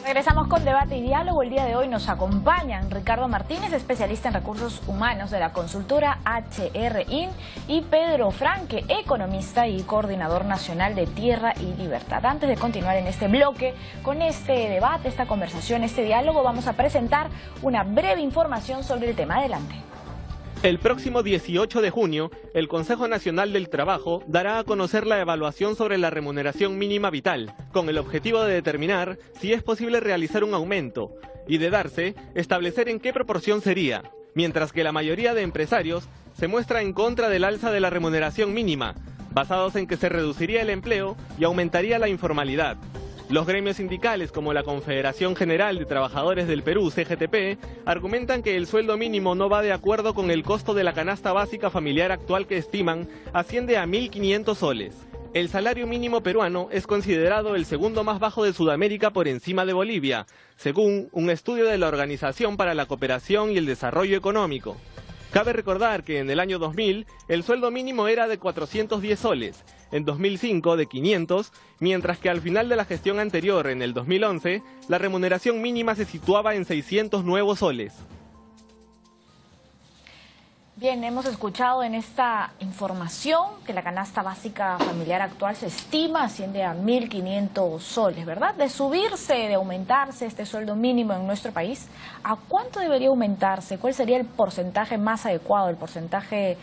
Regresamos con Debate y Diálogo. El día de hoy nos acompañan Ricardo Martínez, especialista en recursos humanos de la consultora HRIN, y Pedro Franque, economista y coordinador nacional de Tierra y Libertad. Antes de continuar en este bloque, con este debate, esta conversación, este diálogo, vamos a presentar una breve información sobre el tema. Adelante. El próximo 18 de junio, el Consejo Nacional del Trabajo dará a conocer la evaluación sobre la remuneración mínima vital, con el objetivo de determinar si es posible realizar un aumento y, de darse, establecer en qué proporción sería, mientras que la mayoría de empresarios se muestra en contra del alza de la remuneración mínima, basados en que se reduciría el empleo y aumentaría la informalidad. Los gremios sindicales, como la Confederación General de Trabajadores del Perú, CGTP, argumentan que el sueldo mínimo no va de acuerdo con el costo de la canasta básica familiar actual, que estiman asciende a 1.500 soles. El salario mínimo peruano es considerado el segundo más bajo de Sudamérica, por encima de Bolivia, según un estudio de la Organización para la Cooperación y el Desarrollo Económico. Cabe recordar que en el año 2000 el sueldo mínimo era de 410 soles, en 2005 de 500, mientras que al final de la gestión anterior, en el 2011, la remuneración mínima se situaba en 600 nuevos soles. Bien, hemos escuchado en esta información que la canasta básica familiar actual se estima asciende a 1.500 soles, ¿verdad? De subirse, de aumentarse este sueldo mínimo en nuestro país, ¿a cuánto debería aumentarse? ¿Cuál sería el porcentaje más adecuado, el porcentaje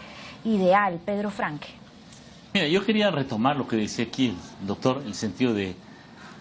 ideal? Pedro Franque. Mira, yo quería retomar lo que decía aquí el doctor, en el sentido de,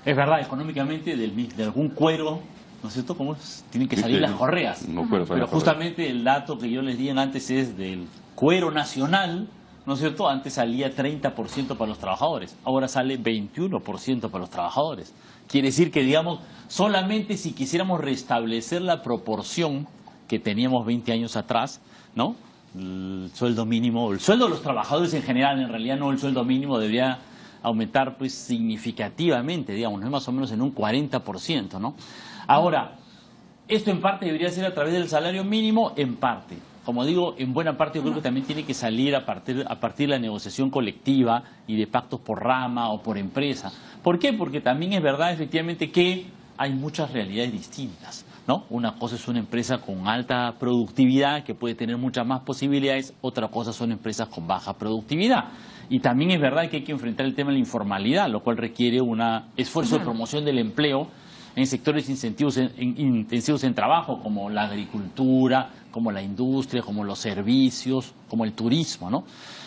es verdad, económicamente de algún cuero, ¿no es cierto? ¿Cómo tienen que salir las correas? No, pero justamente el dato que yo les di antes es del cuero nacional, ¿no es cierto? Antes salía 30% para los trabajadores, ahora sale 21% para los trabajadores. Quiere decir que, digamos, solamente si quisiéramos restablecer la proporción que teníamos 20 años atrás, ¿no? El sueldo mínimo, el sueldo de los trabajadores en general, en realidad no el sueldo mínimo, debería aumentar pues significativamente, digamos, ¿no? Más o menos en un 40%, ¿no? Ahora, esto en parte debería ser a través del salario mínimo, en parte. Como digo, en buena parte yo creo que también tiene que salir a partir de la negociación colectiva y de pactos por rama o por empresa. ¿Por qué? Porque también es verdad efectivamente que hay muchas realidades distintas, ¿no? Una cosa es una empresa con alta productividad que puede tener muchas más posibilidades, otra cosa son empresas con baja productividad. Y también es verdad que hay que enfrentar el tema de la informalidad, lo cual requiere un esfuerzo de promoción del empleo en sectores intensivos en trabajo, como la agricultura, como la industria, como los servicios, como el turismo, ¿no?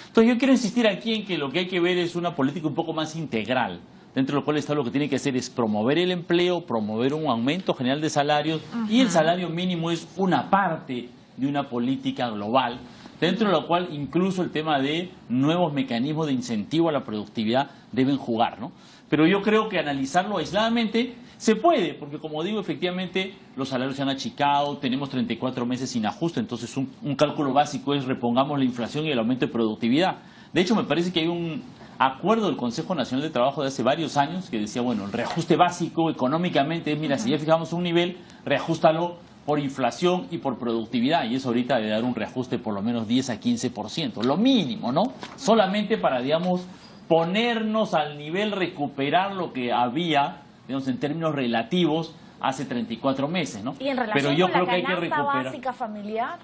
Entonces yo quiero insistir aquí en que lo que hay que ver es una política un poco más integral, dentro de lo cual el Estado lo que tiene que hacer es promover el empleo, promover un aumento general de salarios, y el salario mínimo es una parte de una política global, dentro de lo cual incluso el tema de nuevos mecanismos de incentivo a la productividad deben jugar, ¿no? Pero yo creo que analizarlo aisladamente se puede, porque como digo, efectivamente los salarios se han achicado, tenemos 34 meses sin ajuste, entonces un cálculo básico es repongamos la inflación y el aumento de productividad. De hecho, me parece que hay un acuerdo del Consejo Nacional de Trabajo de hace varios años que decía, bueno, el reajuste básico económicamente, mira, si ya fijamos un nivel, reajústalo por inflación y por productividad, y eso ahorita debe dar un reajuste por lo menos 10 a 15%, lo mínimo, ¿no? Solamente para, digamos, ponernos al nivel, recuperar lo que había, digamos, en términos relativos hace 34 meses, ¿no? Y en relación Pero yo con creo la que hay que canasta recuperar básica familiar,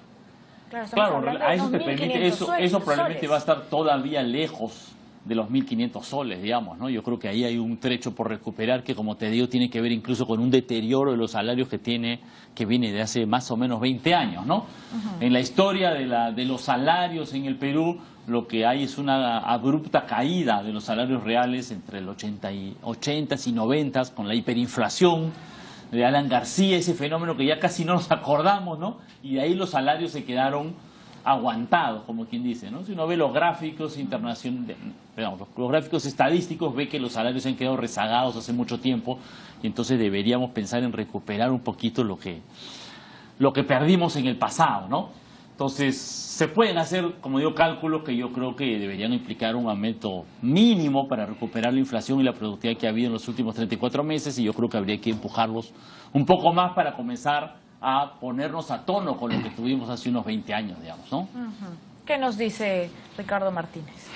claro, a eso te permite, eso probablemente soles. va a estar todavía lejos de los 1.500 soles, digamos, ¿no? Yo creo que ahí hay un trecho por recuperar que, como te digo, tiene que ver incluso con un deterioro de los salarios que viene de hace más o menos 20 años, ¿no? En la historia de los salarios en el Perú, lo que hay es una abrupta caída de los salarios reales entre el 80s y 90s, con la hiperinflación de Alan García, ese fenómeno que ya casi no nos acordamos, ¿no? Y de ahí los salarios se quedaron aguantados, como quien dice, ¿no? Si uno ve los gráficos los gráficos estadísticos, ve que los salarios se han quedado rezagados hace mucho tiempo, y entonces deberíamos pensar en recuperar un poquito lo que perdimos en el pasado, ¿no? Entonces, se pueden hacer, como digo, cálculos que yo creo que deberían implicar un aumento mínimo para recuperar la inflación y la productividad que ha habido en los últimos 34 meses, y yo creo que habría que empujarlos un poco más para comenzar a ponernos a tono con lo que tuvimos hace unos 20 años, digamos, ¿no? ¿Qué nos dice Ricardo Martínez?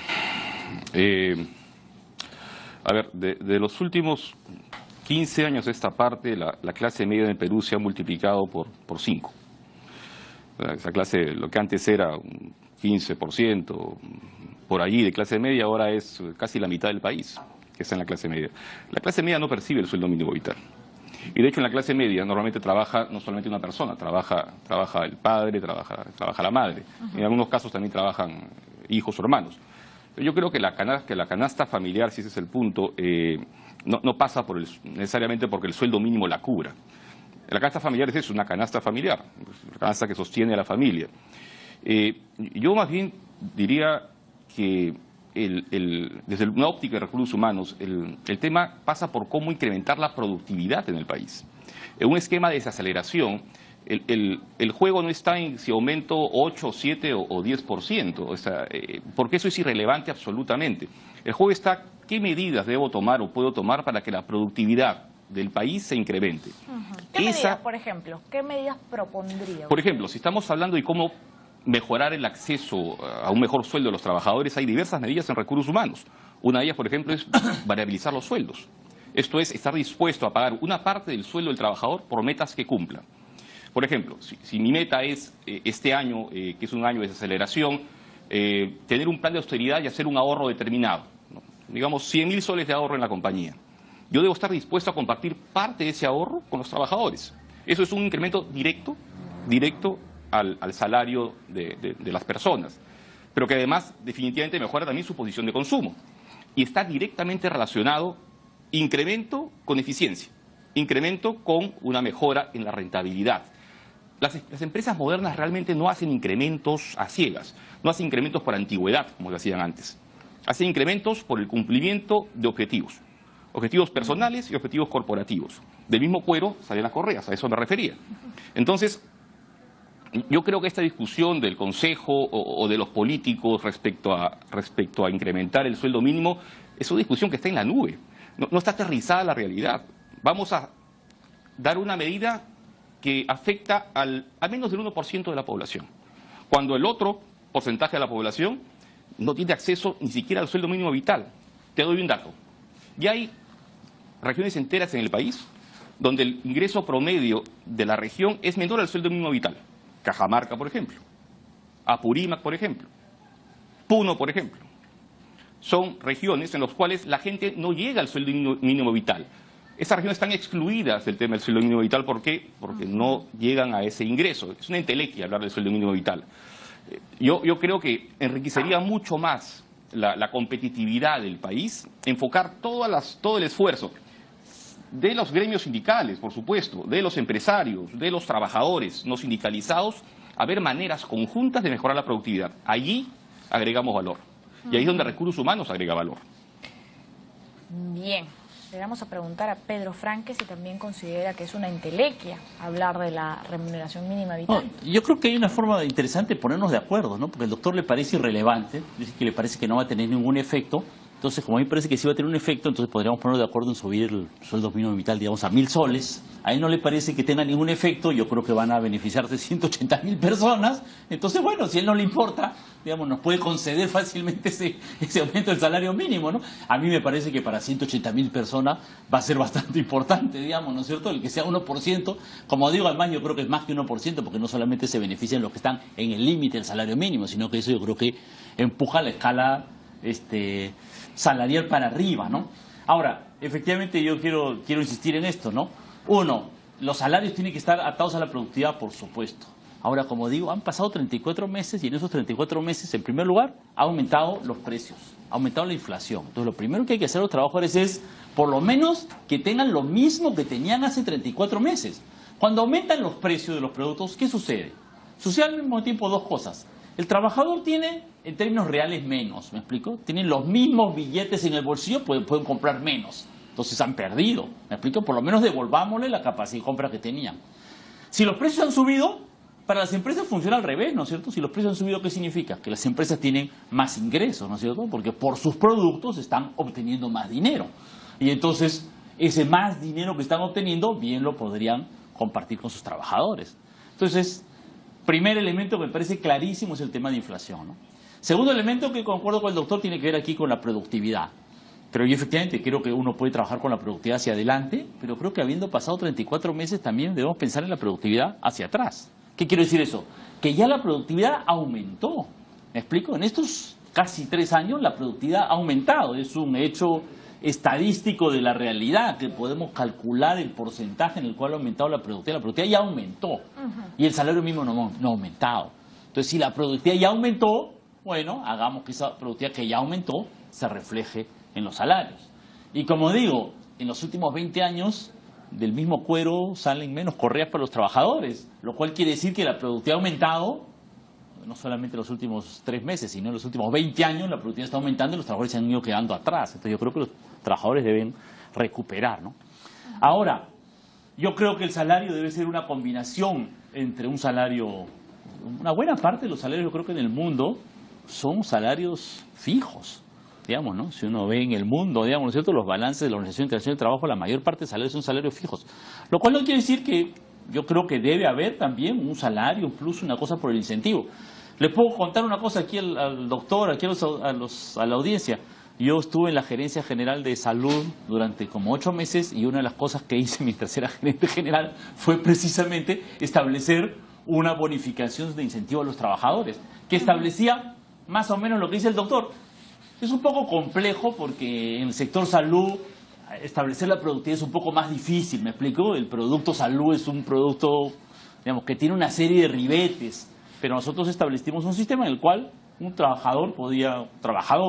A ver, de los últimos 15 años de esta parte, la clase media en Perú se ha multiplicado por 5. Esa clase, lo que antes era un 15%, por allí de clase media, ahora es casi la mitad del país que está en la clase media. La clase media no percibe el sueldo mínimo vital. Y de hecho en la clase media normalmente trabaja no solamente una persona, trabaja el padre, trabaja la madre. En algunos casos también trabajan hijos o hermanos. Yo creo que la canasta familiar, si ese es el punto, no pasa necesariamente porque el sueldo mínimo la cubra. La canasta familiar es eso, una canasta familiar, una canasta que sostiene a la familia. Yo más bien diría que desde una óptica de recursos humanos, el tema pasa por cómo incrementar la productividad en el país. En un esquema de desaceleración, el juego no está en si aumento 8, 7 o 10%, o sea, porque eso es irrelevante absolutamente. El juego está qué medidas debo tomar o puedo tomar para que la productividad del país se incremente. ¿Qué medidas, por ejemplo? ¿Qué medidas propondría? Por ejemplo, si estamos hablando de cómo mejorar el acceso a un mejor sueldo de los trabajadores, hay diversas medidas en recursos humanos. Una de ellas, por ejemplo, es variabilizar los sueldos. Esto es estar dispuesto a pagar una parte del sueldo del trabajador por metas que cumpla. Por ejemplo, si mi meta es este año, que es un año de desaceleración, tener un plan de austeridad y hacer un ahorro determinado, ¿no? Digamos 100.000 soles de ahorro en la compañía. Yo debo estar dispuesto a compartir parte de ese ahorro con los trabajadores. Eso es un incremento directo al salario de las personas, pero que además definitivamente mejora también su posición de consumo. Y está directamente relacionado incremento con eficiencia, incremento con una mejora en la rentabilidad. Las empresas modernas realmente no hacen incrementos a ciegas, no hacen incrementos por antigüedad, como se hacían antes. Hacen incrementos por el cumplimiento de objetivos. Objetivos personales y objetivos corporativos. Del mismo cuero salen las correas, a eso me refería. Entonces, yo creo que esta discusión del Consejo o de los políticos respecto a incrementar el sueldo mínimo es una discusión que está en la nube. No está aterrizada a la realidad. Vamos a dar una medida que afecta al menos del 1% de la población, cuando el otro porcentaje de la población no tiene acceso ni siquiera al sueldo mínimo vital. Te doy un dato. Ya hay regiones enteras en el país donde el ingreso promedio de la región es menor al sueldo mínimo vital. Cajamarca, por ejemplo. Apurímac, por ejemplo. Puno, por ejemplo. Son regiones en las cuales la gente no llega al sueldo mínimo vital. Esas regiones están excluidas del tema del sueldo mínimo vital. ¿Por qué? Porque no llegan a ese ingreso. Es una entelequia hablar del sueldo mínimo vital. Yo creo que enriquecería mucho más la competitividad del país, enfocar todo el esfuerzo de los gremios sindicales, por supuesto, de los empresarios, de los trabajadores no sindicalizados, a ver maneras conjuntas de mejorar la productividad. Allí agregamos valor. Y ahí es donde recursos humanos agrega valor. Bien. Le vamos a preguntar a Pedro Franque si también considera que es una entelequia hablar de la remuneración mínima vital. No, yo creo que hay una forma interesante de ponernos de acuerdo, ¿no? Porque al doctor le parece irrelevante, dice que le parece que no va a tener ningún efecto. Entonces, como a mí me parece que sí va a tener un efecto, entonces podríamos ponernos de acuerdo en subir el sueldo mínimo vital, digamos, a 1.000 soles. A él no le parece que tenga ningún efecto, yo creo que van a beneficiarse 180.000 personas. Entonces, bueno, si a él no le importa, digamos, nos puede conceder fácilmente ese aumento del salario mínimo, ¿no? A mí me parece que para 180.000 personas va a ser bastante importante, digamos, ¿no es cierto? El que sea 1%, como digo, además yo creo que es más que 1%, porque no solamente se benefician los que están en el límite del salario mínimo, sino que eso yo creo que empuja la escala salarial para arriba, ¿no? Ahora, efectivamente yo quiero insistir en esto, ¿no? Uno, los salarios tienen que estar atados a la productividad, por supuesto. Ahora, como digo, han pasado 34 meses y en esos 34 meses, en primer lugar, ha aumentado los precios, ha aumentado la inflación. Entonces, lo primero que hay que hacer a los trabajadores es, por lo menos, que tengan lo mismo que tenían hace 34 meses. Cuando aumentan los precios de los productos, ¿qué sucede? Sucede al mismo tiempo dos cosas. El trabajador tiene, en términos reales, menos, ¿me explico? Tienen los mismos billetes en el bolsillo, pueden comprar menos. Entonces han perdido, ¿me explico? Por lo menos devolvámosle la capacidad de compra que tenían. Si los precios han subido, para las empresas funciona al revés, ¿no es cierto? Si los precios han subido, ¿qué significa? Que las empresas tienen más ingresos, ¿no es cierto? Porque por sus productos están obteniendo más dinero. Y entonces, ese más dinero que están obteniendo, bien lo podrían compartir con sus trabajadores. Entonces, primer elemento que me parece clarísimo es el tema de inflación, ¿no? Segundo elemento que concuerdo con el doctor tiene que ver aquí con la productividad. Pero yo efectivamente creo que uno puede trabajar con la productividad hacia adelante, pero creo que habiendo pasado 34 meses también debemos pensar en la productividad hacia atrás. ¿Qué quiero decir eso? Que ya la productividad aumentó. ¿Me explico? En estos casi 3 años la productividad ha aumentado. Es un hecho estadístico de la realidad, que podemos calcular el porcentaje en el cual ha aumentado la productividad. La productividad ya aumentó y el salario mínimo no ha aumentado. Entonces, si la productividad ya aumentó, bueno, hagamos que esa productividad que ya aumentó se refleje en los salarios. Y como digo, en los últimos 20 años del mismo cuero salen menos correas para los trabajadores, lo cual quiere decir que la productividad ha aumentado, no solamente en los últimos 3 meses, sino en los últimos 20 años la productividad está aumentando y los trabajadores se han ido quedando atrás. Entonces yo creo que los trabajadores deben recuperar, ¿no? Ahora, yo creo que el salario debe ser una combinación entre un salario, una buena parte de los salarios yo creo que en el mundo son salarios fijos, digamos, ¿no? Si uno ve en el mundo, digamos, ¿no es cierto?, los balances de la Organización Internacional del Trabajo, la mayor parte de salarios son salarios fijos, lo cual no quiere decir que yo creo que debe haber también un salario, plus una cosa por el incentivo. Le puedo contar una cosa aquí al doctor, aquí a la audiencia. Yo estuve en la Gerencia General de Salud durante como 8 meses y una de las cosas que hice mientras era gerente general fue precisamente establecer una bonificación de incentivo a los trabajadores, que establecía más o menos lo que dice el doctor. Es un poco complejo porque en el sector salud establecer la productividad es un poco más difícil, ¿me explico? El producto salud es un producto, digamos, que tiene una serie de ribetes, pero nosotros establecimos un sistema en el cual un trabajador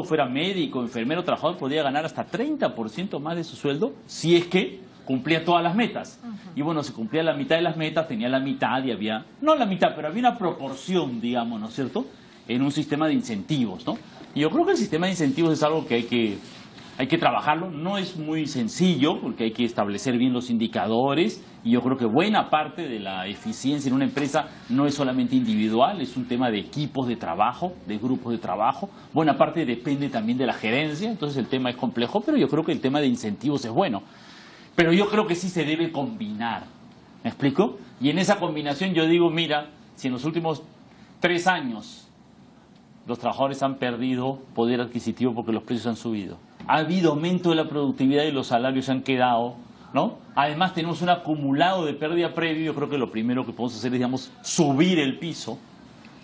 fuera médico, enfermero, trabajador, podía ganar hasta 30% más de su sueldo si es que cumplía todas las metas. Y bueno, si cumplía la mitad de las metas, tenía la mitad y había, no la mitad, pero había una proporción, digamos, ¿no es cierto?, en un sistema de incentivos, ¿no? Y yo creo que el sistema de incentivos es algo que hay que trabajarlo. No es muy sencillo porque hay que establecer bien los indicadores y yo creo que buena parte de la eficiencia en una empresa no es solamente individual, es un tema de equipos de trabajo, de grupos de trabajo. Buena parte depende también de la gerencia, entonces el tema es complejo, pero yo creo que el tema de incentivos es bueno. Pero yo creo que sí se debe combinar, ¿me explico? Y en esa combinación yo digo, mira, si en los últimos 3 años los trabajadores han perdido poder adquisitivo porque los precios han subido, ha habido aumento de la productividad y los salarios se han quedado, ¿no? Además tenemos un acumulado de pérdida previo. Yo creo que lo primero que podemos hacer es, digamos, subir el piso,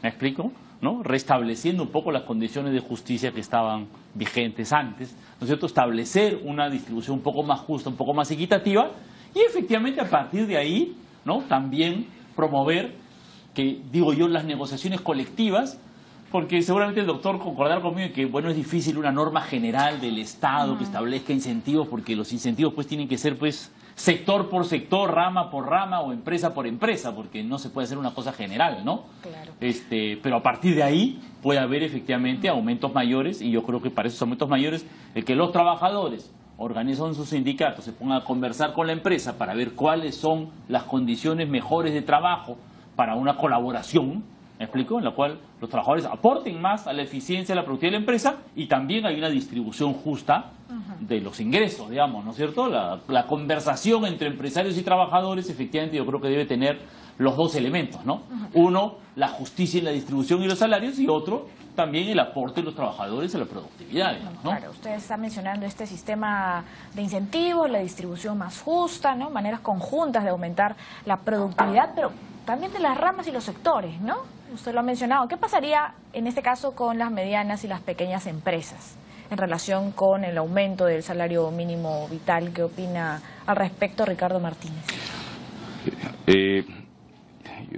¿me explico?, ¿no? Restableciendo un poco las condiciones de justicia que estaban vigentes antes, ¿no es cierto?, establecer una distribución un poco más justa, un poco más equitativa y efectivamente a partir de ahí, ¿no?, también promover, que digo yo, las negociaciones colectivas. Porque seguramente el doctor concordará conmigo en que, bueno, es difícil una norma general del Estado que establezca incentivos, porque los incentivos pues tienen que ser pues sector por sector, rama por rama o empresa por empresa, porque no se puede hacer una cosa general, ¿no? Claro. Pero a partir de ahí puede haber efectivamente aumentos mayores y yo creo que para esos aumentos mayores el que los trabajadores organizan sus sindicatos, se pongan a conversar con la empresa para ver cuáles son las condiciones mejores de trabajo para una colaboración, ¿me explico?, en la cual los trabajadores aporten más a la eficiencia, a la productividad de la empresa y también hay una distribución justa de los ingresos, digamos, ¿no es cierto? La conversación entre empresarios y trabajadores, efectivamente, yo creo que debe tener los dos elementos, ¿no? Uno, la justicia en la distribución y los salarios, y otro, también el aporte de los trabajadores a la productividad, digamos, ¿no? Claro, usted está mencionando este sistema de incentivos, la distribución más justa, ¿no?, maneras conjuntas de aumentar la productividad, pero también de las ramas y los sectores, ¿no? Usted lo ha mencionado. ¿Qué pasaría en este caso con las medianas y las pequeñas empresas en relación con el aumento del salario mínimo vital? ¿Qué opina al respecto Ricardo Martínez?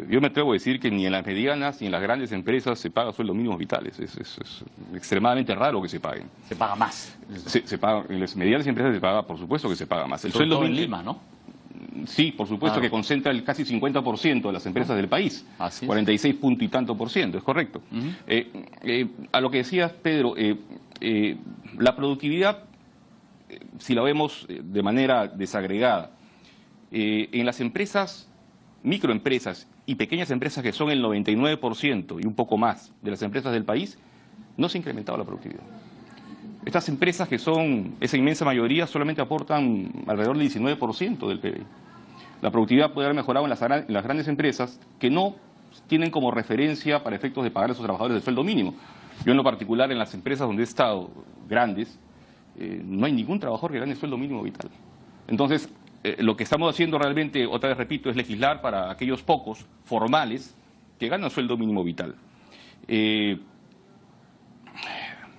Yo me atrevo a decir que ni en las medianas ni en las grandes empresas se paga sueldos mínimos vitales. Es extremadamente raro que se paguen. Se paga más. Se paga, en las medianas empresas se paga, por supuesto que se paga más. El Sobre sueldo todo en mínimo, Lima, ¿no? Sí, por supuesto, Claro. que concentra el casi 50% de las empresas del país. Así es. 46 punto y tanto por ciento, es correcto. A lo que decías, Pedro, la productividad, si la vemos de manera desagregada, en las empresas, microempresas y pequeñas empresas, que son el 99% y un poco más de las empresas del país, no se ha incrementado la productividad. Estas empresas, que son esa inmensa mayoría, solamente aportan alrededor del 19% del PIB. La productividad puede haber mejorado en las grandes empresas, que no tienen como referencia para efectos de pagar a sus trabajadores el sueldo mínimo. Yo en lo particular, en las empresas donde he estado, grandes, no hay ningún trabajador que gane sueldo mínimo vital. Entonces, lo que estamos haciendo realmente, otra vez repito, es legislar para aquellos pocos formales que ganan sueldo mínimo vital.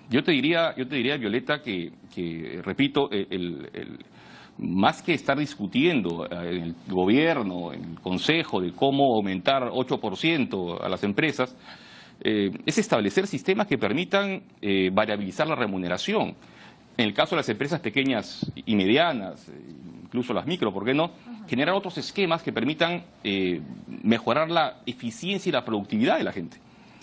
Yo te diría, Violeta, que repito, más que estar discutiendo en el gobierno, en el Consejo, de cómo aumentar 8% a las empresas, es establecer sistemas que permitan variabilizar la remuneración. En el caso de las empresas pequeñas y medianas, incluso las micro, ¿por qué no?, generar otros esquemas que permitan mejorar la eficiencia y la productividad de la gente.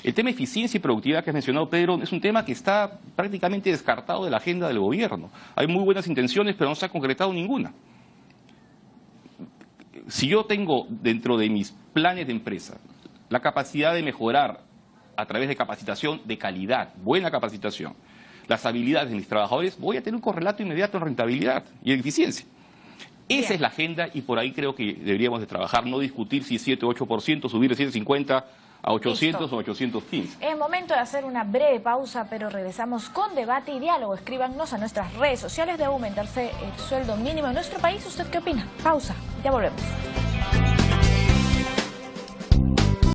El tema de eficiencia y productividad que has mencionado, Pedro, es un tema que está prácticamente descartado de la agenda del gobierno. Hay muy buenas intenciones, pero no se ha concretado ninguna. Si yo tengo dentro de mis planes de empresa la capacidad de mejorar a través de capacitación de calidad, buena capacitación, las habilidades de mis trabajadores, voy a tener un correlato inmediato en rentabilidad y en eficiencia. Esa es la agenda y por ahí creo que deberíamos de trabajar, no discutir si 7 o 8%, subir de 750 a 800 Listo. O 815. Es momento de hacer una breve pausa, pero regresamos con debate y diálogo. Escríbanos a nuestras redes sociales. ¿Debe aumentarse el sueldo mínimo en nuestro país? ¿Usted qué opina? Pausa, ya volvemos.